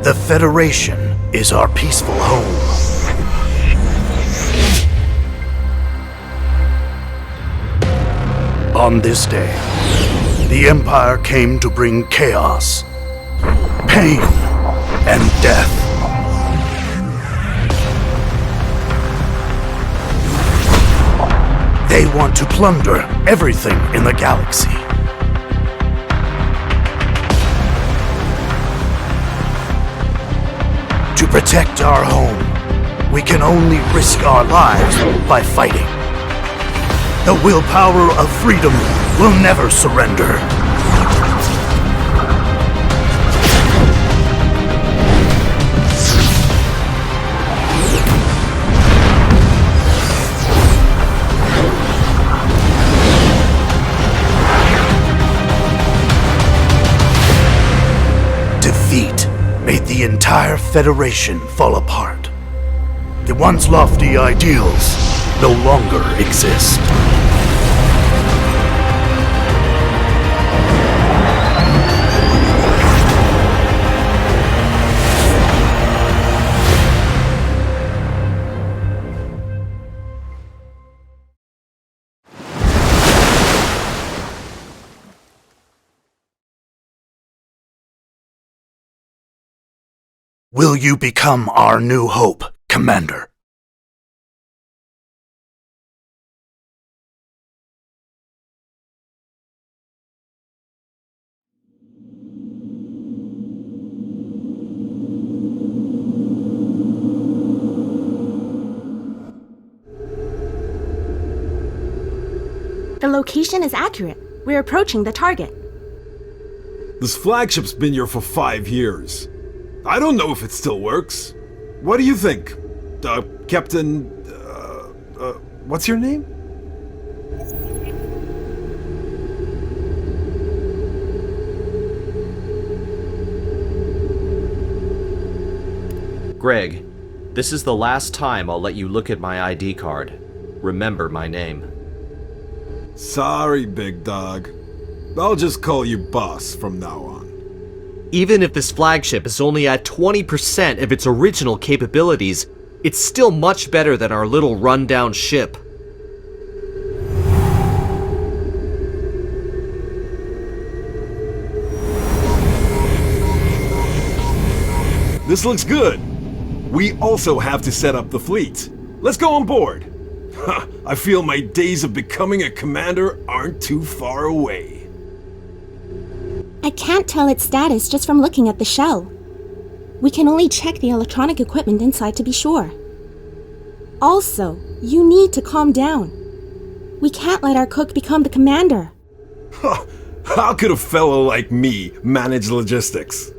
The Federation is our peaceful home. On this day, the Empire came to bring chaos, pain, and death. They want to plunder everything in the galaxy. To protect our home, we can only risk our lives by fighting. The willpower of freedom will never surrender. Defeat made the entire Federation fall apart. The once lofty ideals no longer exist. Will you become our new hope, Commander? The location is accurate. We're approaching the target. This flagship's been here for 5 years. I don't know if it still works. What do you think? Captain... what's your name? Greg, this is the last time I'll let you look at my ID card. Remember my name. Sorry, big dog. I'll just call you boss from now on. Even if this flagship is only at 20% of its original capabilities, it's still much better than our little rundown ship. This looks good. We also have to set up the fleet. Let's go on board. I feel my days of becoming a commander aren't too far away. I can't tell its status just from looking at the shell. We can only check the electronic equipment inside to be sure. Also, you need to calm down. We can't let our cook become the commander. How could a fellow like me manage logistics?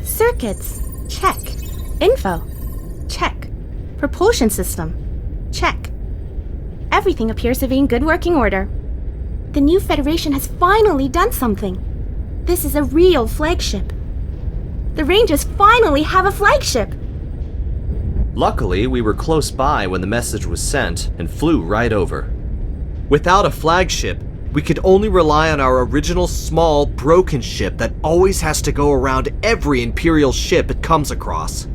Circuits, check. Info, check. Propulsion system, check. Everything appears to be in good working order. The new Federation has finally done something. This is a real flagship. The Rangers finally have a flagship! Luckily, we were close by when the message was sent and flew right over. Without a flagship, we could only rely on our original small, broken ship that always has to go around every Imperial ship it comes across.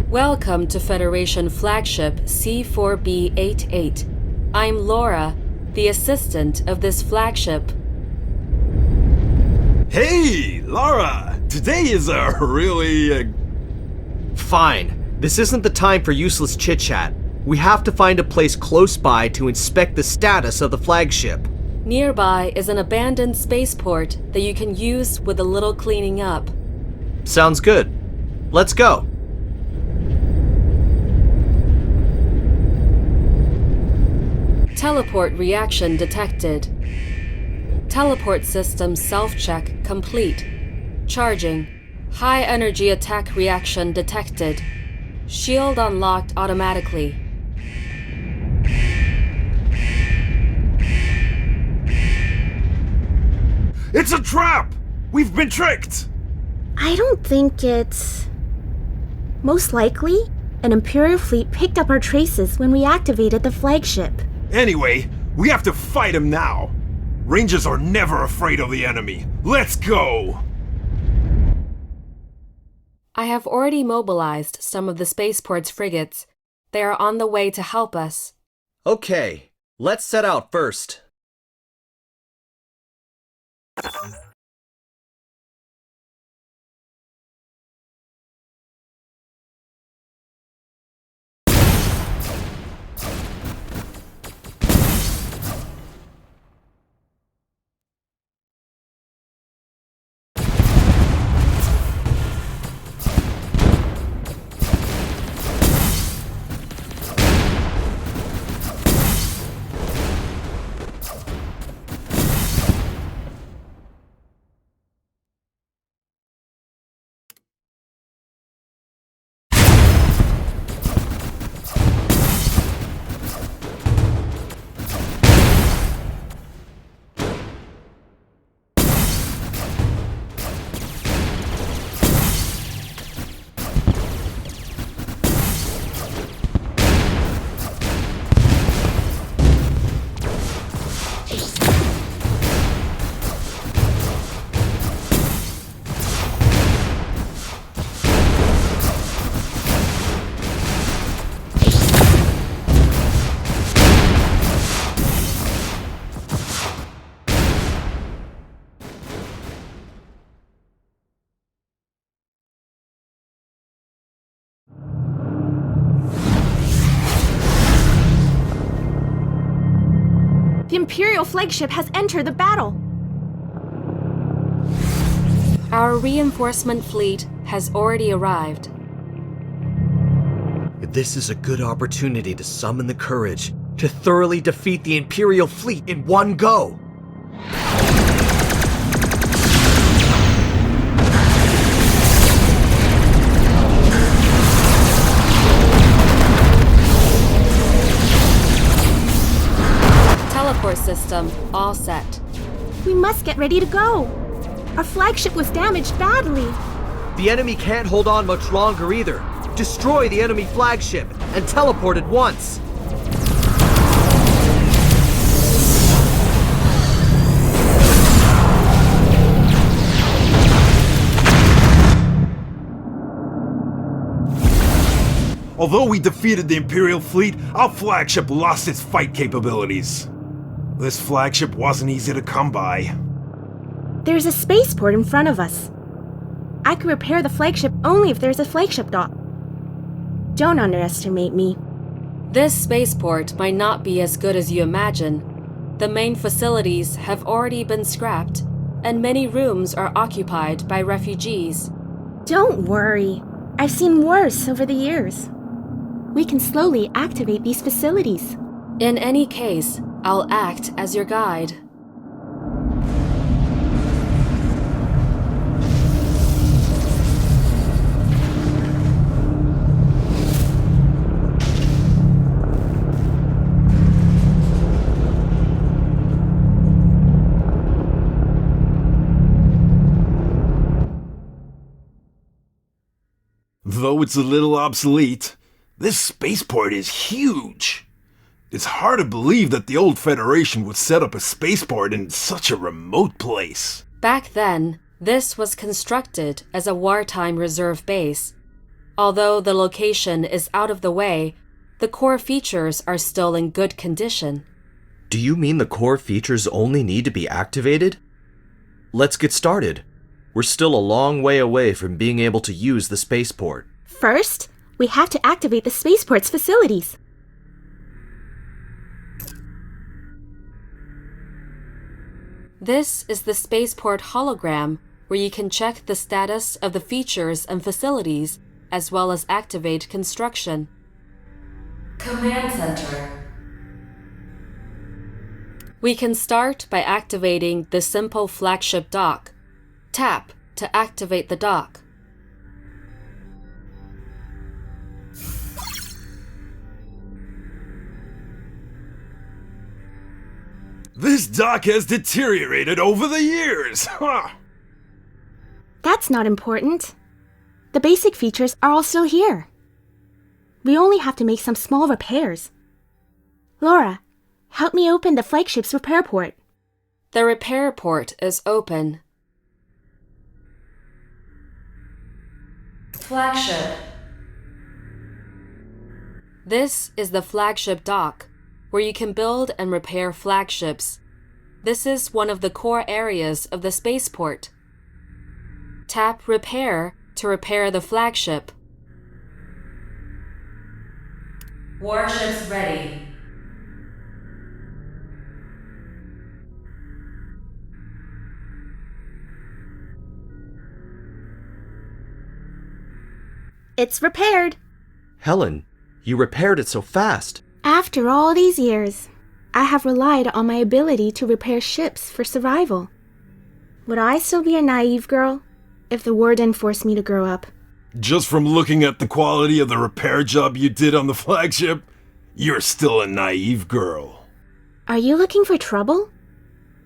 Welcome to Federation Flagship C4B88. I'm Laura, the assistant of this flagship. Hey, Laura! Today is a really... Fine. This isn't the time for useless chit-chat. We have to find a place close by to inspect the status of the flagship. Nearby is an abandoned spaceport that you can use with a little cleaning up. Sounds good. Let's go. Teleport reaction detected. Teleport system self-check complete. Charging. High energy attack reaction detected. Shield unlocked automatically. It's a trap! We've been tricked! I don't think it's... Most likely, an Imperial fleet picked up our traces when we activated the flagship. Anyway, we have to fight him now. Rangers are never afraid of the enemy. Let's go! I have already mobilized some of the spaceport's frigates. They are on the way to help us. Okay, let's set out first. The Imperial flagship has entered the battle! Our reinforcement fleet has already arrived. This is a good opportunity to summon the courage to thoroughly defeat the Imperial fleet in one go. Teleport system all set. We must get ready to go! Our flagship was damaged badly! The enemy can't hold on much longer either. Destroy the enemy flagship and teleport at once. Although we defeated the Imperial fleet, our flagship lost its fight capabilities. This flagship wasn't easy to come by. There's a spaceport in front of us. I could repair the flagship only if there's a flagship dock. Don't underestimate me. This spaceport might not be as good as you imagine. The main facilities have already been scrapped, and many rooms are occupied by refugees. Don't worry. I've seen worse over the years. We can slowly activate these facilities. In any case, I'll act as your guide. Though it's a little obsolete, this spaceport is huge. It's hard to believe that the old Federation would set up a spaceport in such a remote place. Back then, this was constructed as a wartime reserve base. Although the location is out of the way, the core features are still in good condition. Do you mean the core features only need to be activated? Let's get started. We're still a long way away from being able to use the spaceport. First, we have to activate the spaceport's facilities. This is the Spaceport Hologram, where you can check the status of the features and facilities, as well as activate construction. Command Center. We can start by activating the simple flagship dock. Tap to activate the dock. This dock has deteriorated over the years! That's not important. The basic features are all still here. We only have to make some small repairs. Laura, help me open the flagship's repair port. The repair port is open. Flagship. This is the flagship dock, where you can build and repair flagships. This is one of the core areas of the spaceport. Tap Repair to repair the flagship. Warships ready. It's repaired. Helen, you repaired it so fast. After all these years, I have relied on my ability to repair ships for survival. Would I still be a naive girl if the war didn't force me to grow up? Just from looking at the quality of the repair job you did on the flagship, you're still a naive girl. Are you looking for trouble?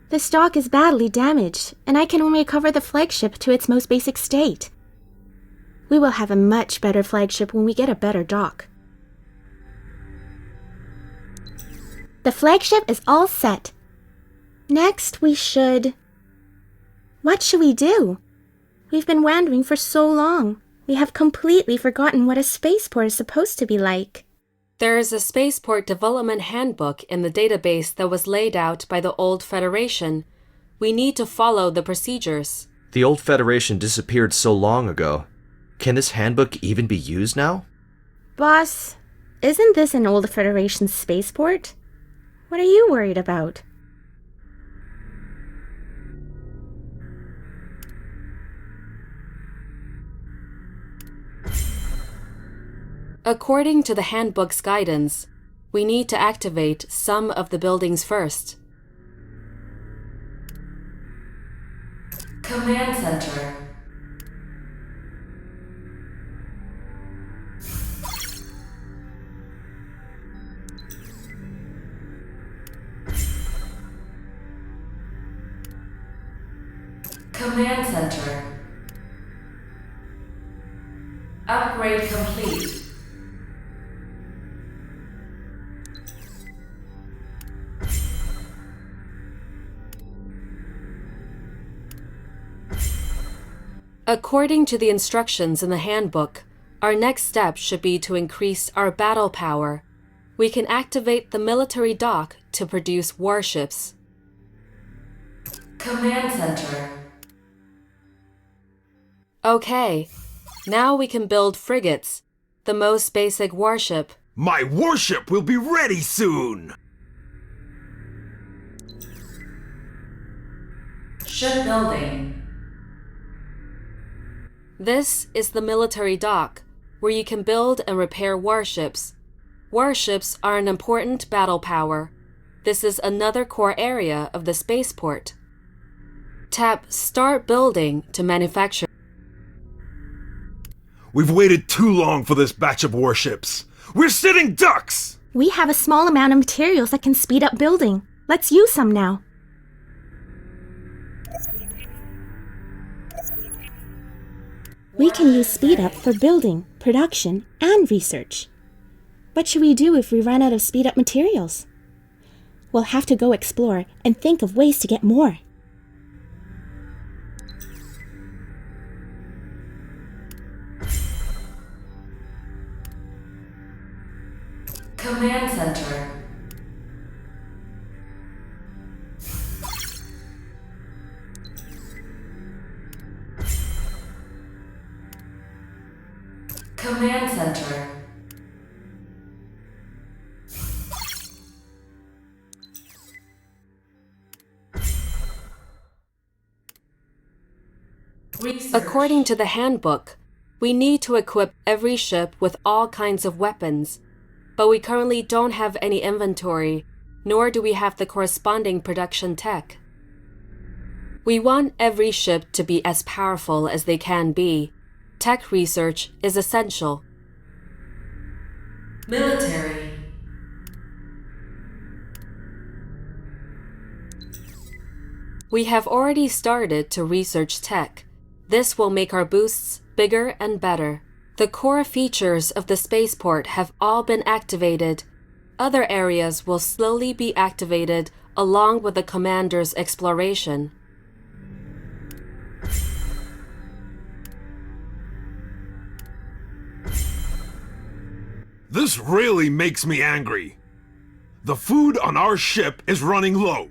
This dock is badly damaged, and I can only recover the flagship to its most basic state. We will have a much better flagship when we get a better dock. The flagship is all set. Next, we should... What should we do? We've been wandering for so long. We have completely forgotten what a spaceport is supposed to be like. There is a Spaceport Development Handbook in the database that was laid out by the old Federation. We need to follow the procedures. The old Federation disappeared so long ago. Can this handbook even be used now? Boss, isn't this an old Federation spaceport? What are you worried about? According to the handbook's guidance, we need to activate some of the buildings first. Command Center. Command Center. Upgrade complete. According to the instructions in the handbook, our next step should be to increase our battle power. We can activate the military dock to produce warships. Command Center. Okay, now we can build frigates, the most basic warship. My warship will be ready soon! Shipbuilding. This is the military dock, where you can build and repair warships. Warships are an important battle power. This is another core area of the spaceport. Tap Start Building to manufacture. We've waited too long for this batch of warships. We're sitting ducks! We have a small amount of materials that can speed up building. Let's use some now. We can use speed up for building, production, and research. What should we do if we run out of speed up materials? We'll have to go explore and think of ways to get more. Command Center. Command Center. According to the handbook, we need to equip every ship with all kinds of weapons, but we currently don't have any inventory, nor do we have the corresponding production tech. We want every ship to be as powerful as they can be. Tech research is essential. Military. We have already started to research tech. This will make our boosts bigger and better. The core features of the spaceport have all been activated. Other areas will slowly be activated along with the commander's exploration. This really makes me angry. The food on our ship is running low.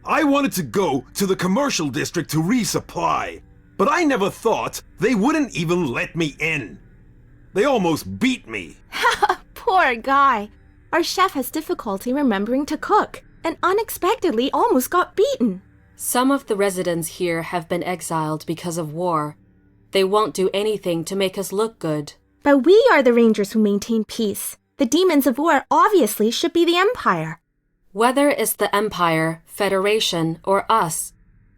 I wanted to go to the commercial district to resupply, but I never thought they wouldn't even let me in. They almost beat me. Poor guy. Our chef has difficulty remembering to cook and unexpectedly almost got beaten. Some of the residents here have been exiled because of war. They won't do anything to make us look good. But we are the Rangers who maintain peace. The demons of war obviously should be the Empire. Whether it's the Empire, Federation, or us,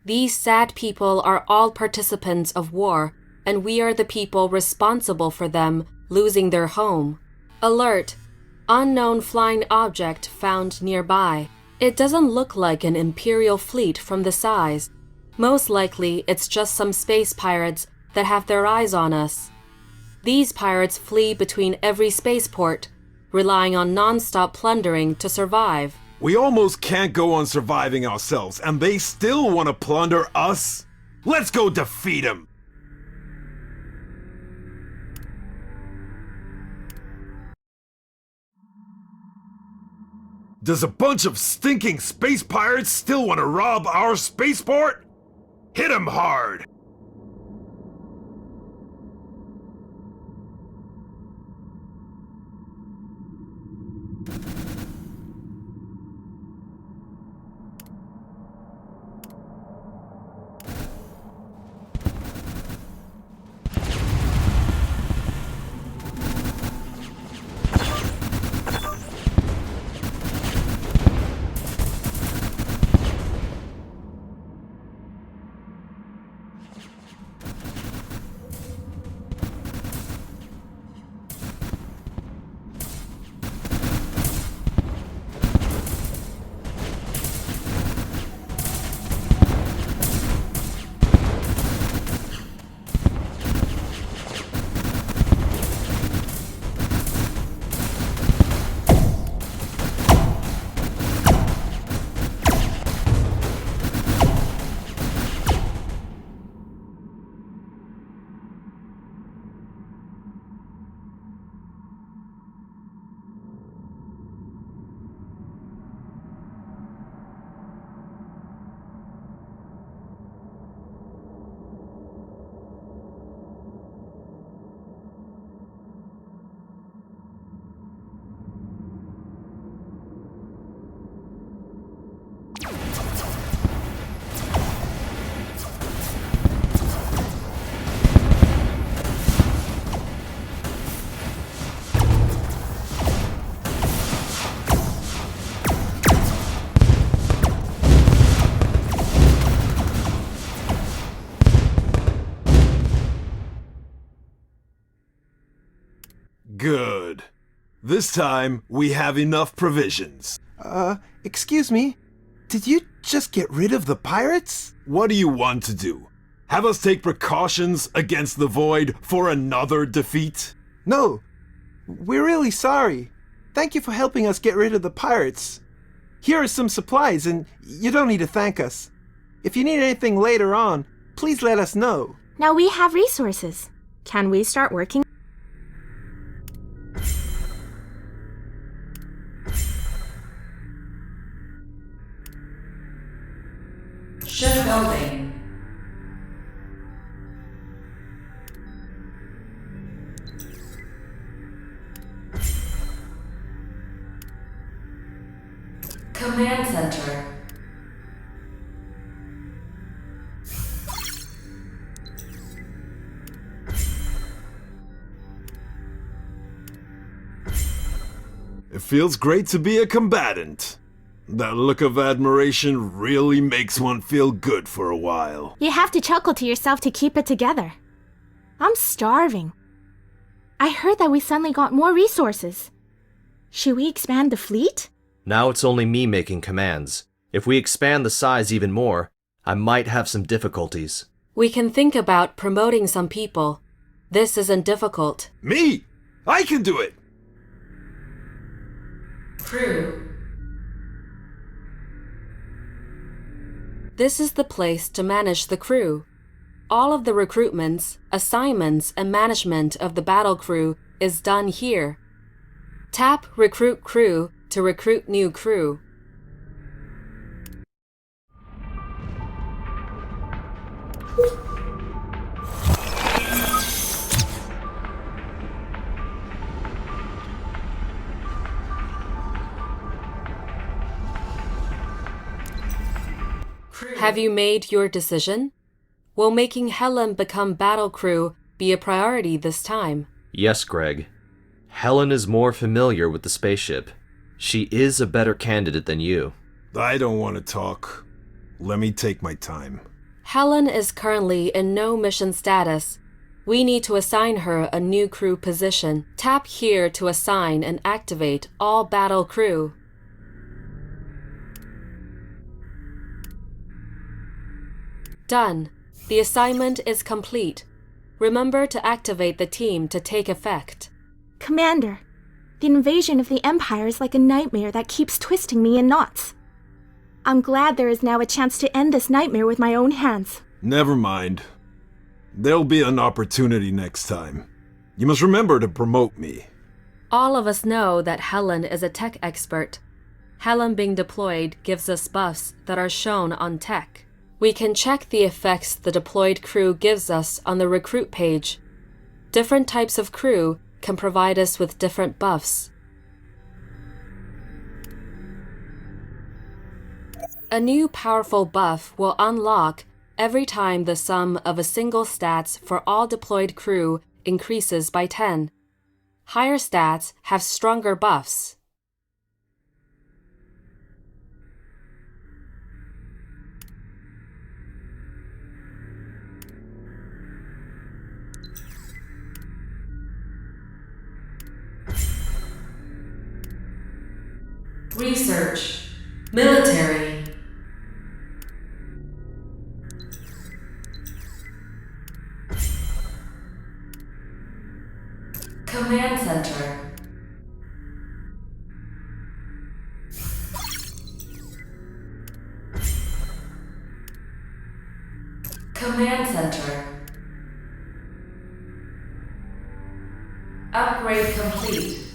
these sad people are all participants of war, and we are the people responsible for them losing their home. Alert! Unknown flying object found nearby. It doesn't look like an Imperial fleet from the size. Most likely, it's just some space pirates that have their eyes on us. These pirates flee between every spaceport, relying on non-stop plundering to survive. We almost can't go on surviving ourselves, and they still want to plunder us? Let's go defeat them! Does a bunch of stinking space pirates still want to rob our spaceport? Hit them hard! Good. This time, we have enough provisions. Excuse me? Did you just get rid of the pirates? What do you want to do? Have us take precautions against the Void for another defeat? No. We're really sorry. Thank you for helping us get rid of the pirates. Here are some supplies, and you don't need to thank us. If you need anything later on, please let us know. Now we have resources. Can we start working? Ship building. Command center. It feels great to be a combatant. That look of admiration really makes one feel good for a while. You have to chuckle to yourself to keep it together. I'm starving. I heard that we suddenly got more resources. Should we expand the fleet? Now it's only me making commands. If we expand the size even more, I might have some difficulties. We can think about promoting some people. This isn't difficult. Me! I can do it! Crew. This is the place to manage the crew. All of the recruitments, assignments, and management of the battle crew is done here. Tap Recruit Crew to recruit new crew. Have you made your decision? Will making Helen become battle crew be a priority this time? Yes, Greg. Helen is more familiar with the spaceship. She is a better candidate than you. I don't want to talk. Let me take my time. Helen is currently in no mission status. We need to assign her a new crew position. Tap here to assign and activate all battle crew. Done. The assignment is complete. Remember to activate the team to take effect. Commander, the invasion of the Empire is like a nightmare that keeps twisting me in knots. I'm glad there is now a chance to end this nightmare with my own hands. Never mind. There'll be an opportunity next time. You must remember to promote me. All of us know that Helen is a tech expert. Helen being deployed gives us buffs that are shown on tech. We can check the effects the deployed crew gives us on the recruit page. Different types of crew can provide us with different buffs. A new powerful buff will unlock every time the sum of a single stats for all deployed crew increases by 10. Higher stats have stronger buffs. Research. Military. Command Center. Command Center. Upgrade complete.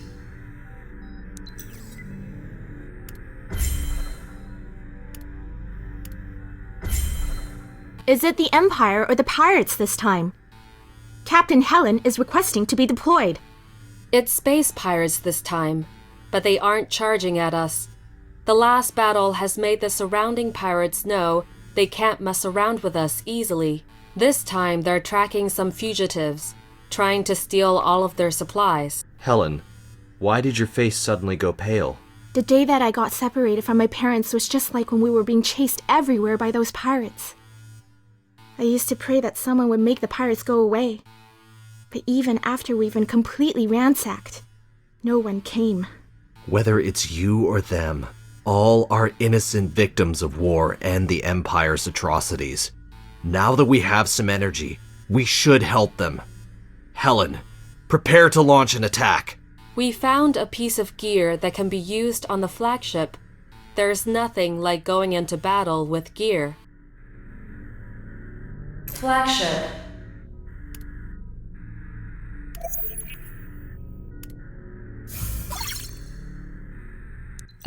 Is it the Empire or the pirates this time? Captain Helen is requesting to be deployed. It's space pirates this time, but they aren't charging at us. The last battle has made the surrounding pirates know they can't mess around with us easily. This time they're tracking some fugitives, trying to steal all of their supplies. Helen, why did your face suddenly go pale? The day that I got separated from my parents was just like when we were being chased everywhere by those pirates. I used to pray that someone would make the pirates go away. But even after we've been completely ransacked, no one came. Whether it's you or them, all are innocent victims of war and the Empire's atrocities. Now that we have some energy, we should help them. Helen, prepare to launch an attack. We found a piece of gear that can be used on the flagship. There's nothing like going into battle with gear. Flagship.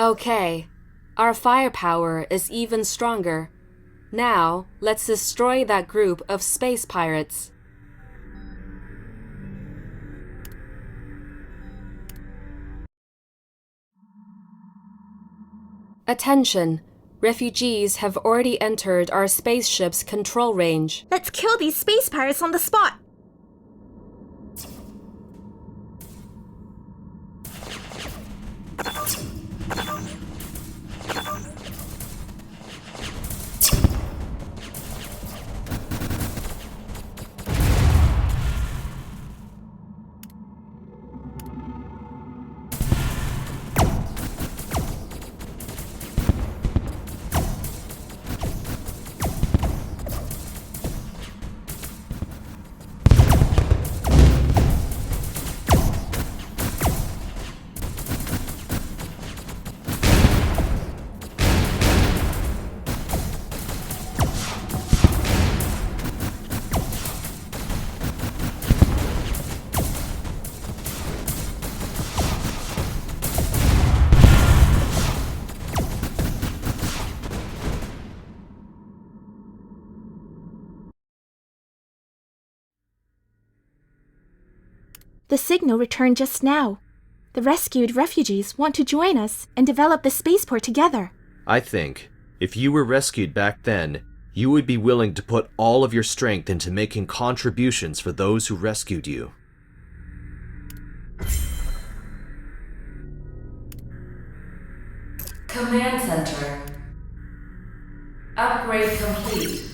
Okay, our firepower is even stronger. Now, let's destroy that group of space pirates. Attention! Refugees have already entered our spaceship's control range. Let's kill these space pirates on the spot! The signal returned just now. The rescued refugees want to join us and develop the spaceport together. I think, if you were rescued back then, you would be willing to put all of your strength into making contributions for those who rescued you. Command Center. Upgrade complete.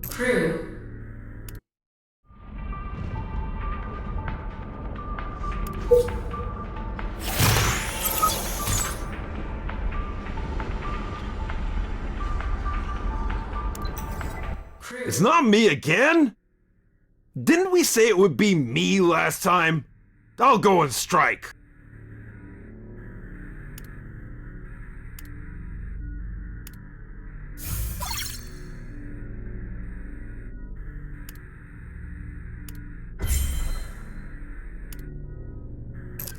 Crew. It's not me again? Didn't we say it would be me last time? I'll go and strike.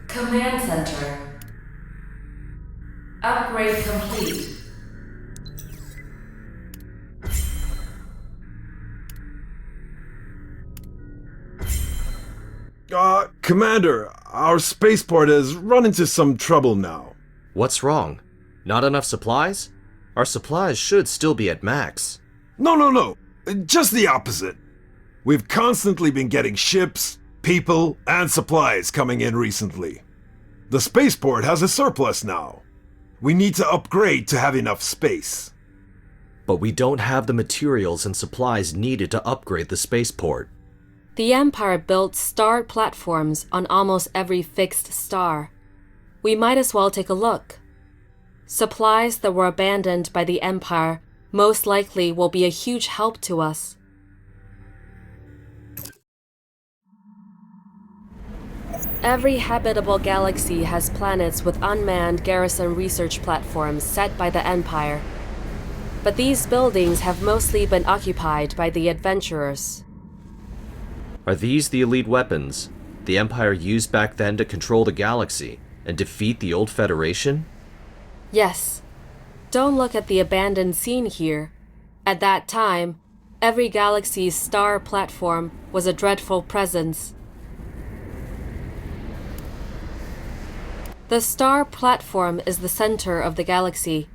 Command Center. Upgrade complete. Commander, our spaceport has run into some trouble now. What's wrong? Not enough supplies? Our supplies should still be at max. No. Just the opposite. We've constantly been getting ships, people, and supplies coming in recently. The spaceport has a surplus now. We need to upgrade to have enough space. But we don't have the materials and supplies needed to upgrade the spaceport. The Empire built star platforms on almost every fixed star. We might as well take a look. Supplies that were abandoned by the Empire most likely will be a huge help to us. Every habitable galaxy has planets with unmanned garrison research platforms set by the Empire. But these buildings have mostly been occupied by the adventurers. Are these the elite weapons the Empire used back then to control the galaxy and defeat the old Federation? Yes. Don't look at the abandoned scene here. At that time, every galaxy's star platform was a dreadful presence. The star platform is the center of the galaxy.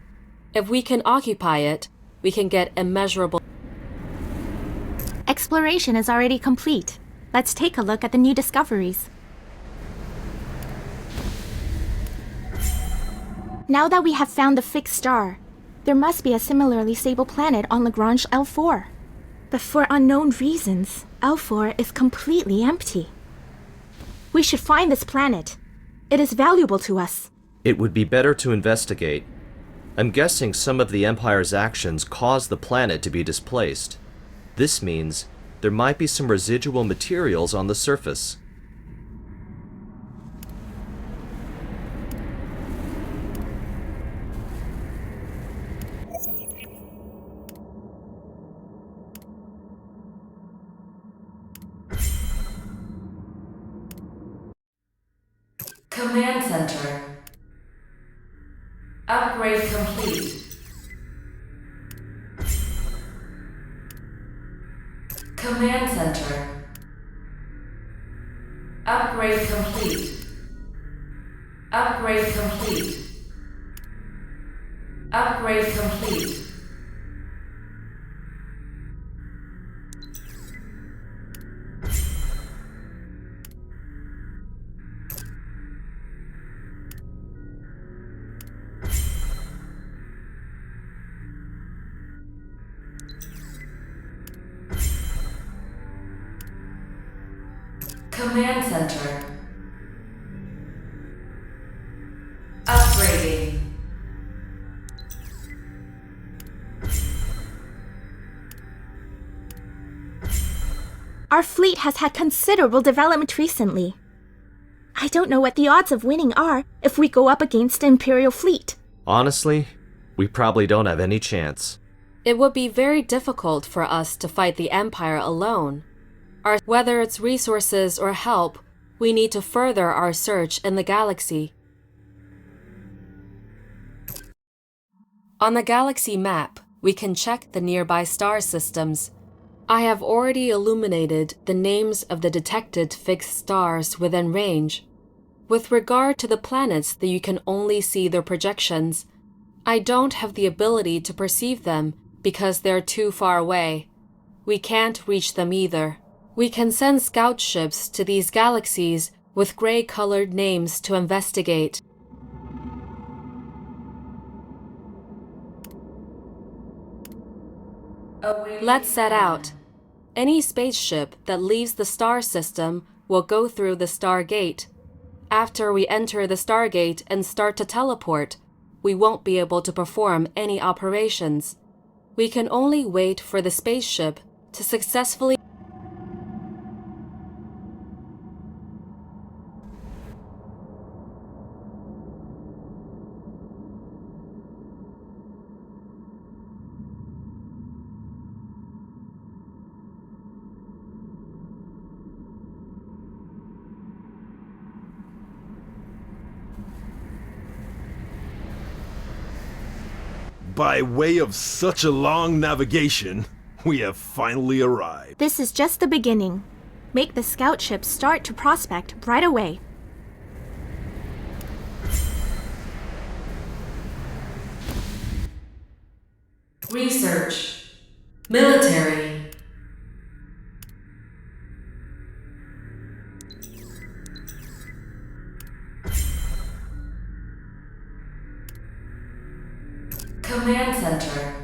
If we can occupy it, we can get immeasurable. Exploration is already complete. Let's take a look at the new discoveries. Now that we have found the fixed star, there must be a similarly stable planet on Lagrange L4. But for unknown reasons, L4 is completely empty. We should find this planet. It is valuable to us. It would be better to investigate. I'm guessing some of the Empire's actions caused the planet to be displaced. This means there might be some residual materials on the surface. Command Center. Upgrade complete. Command Center. Upgrade complete. Upgrade complete. Upgrade complete. Command Center. Upgrading. Our fleet has had considerable development recently. I don't know what the odds of winning are if we go up against the Imperial fleet. Honestly, we probably don't have any chance. It would be very difficult for us to fight the Empire alone. Whether it's resources or help, we need to further our search in the galaxy. On the galaxy map, we can check the nearby star systems. I have already illuminated the names of the detected fixed stars within range. With regard to the planets that you can only see their projections, I don't have the ability to perceive them because they're too far away. We can't reach them either. We can send scout ships to these galaxies with gray-colored names to investigate. Let's set out. Any spaceship that leaves the star system will go through the Stargate. After we enter the Stargate and start to teleport, we won't be able to perform any operations. We can only wait for the spaceship to successfully By way of such a long navigation, we have finally arrived. This is just the beginning. Make the scout ship start to prospect right away. research, military, command center.